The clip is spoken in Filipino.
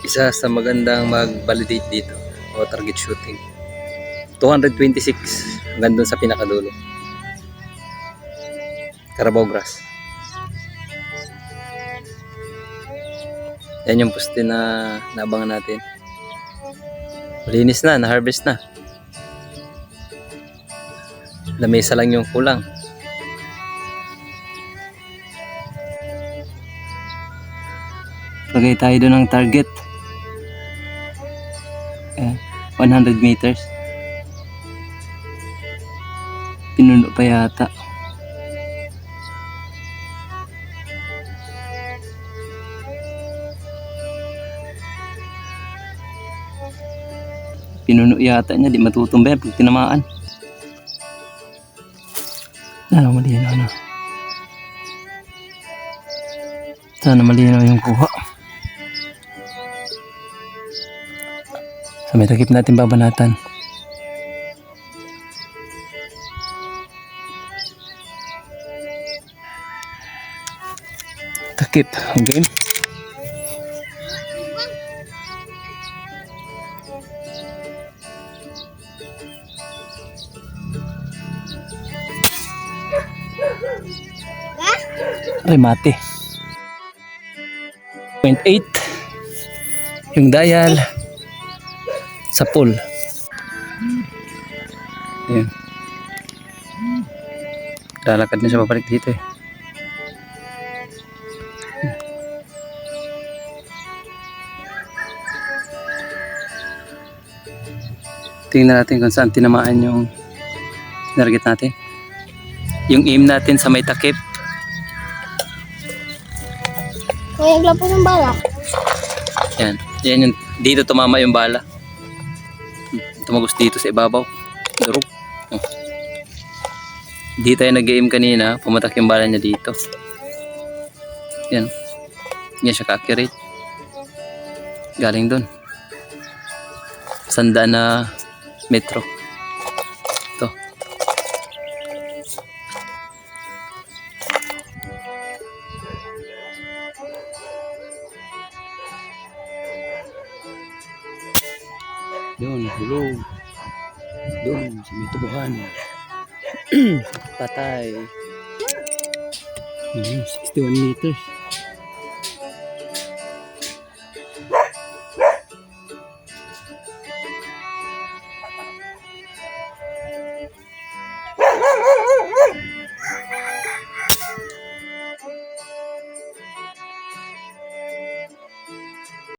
Isa sa magandang mag-validate dito o target shooting. 226 hanggang dun sa pinakadulo. Carabao grass. Yan yung poste na naabangan natin. Malinis na, na-harvest na. Lamesa lang yung kulang. Lagay tayo doon ng target. 100 meters. Pinuno pa yata. Pinuno yata niya, di matutumba yan pag tinamaan. Sana malinaw na. Sana malinaw yung kuha. Sa may takip natin babanatan. Takip, game. Remate 0.8 yung dial sa pool. Ayan. Lalakad na siya babalik dito eh. Tingnan natin kung saan tinamaan yung target natin. Yung aim natin sa may takip. May igla po ng bala. Yan. Yan yung, dito tumama yung bala. Tumagos dito sa ibabaw. Durog. Di tayo nag-aim kanina. Pumatak yung bala niya dito. Yan. Yan siya ka-accurate. Galing dun. 100 na metro. Ito. Doon, hulog. Doon, sa may tubuhan. Patay. 61 meters.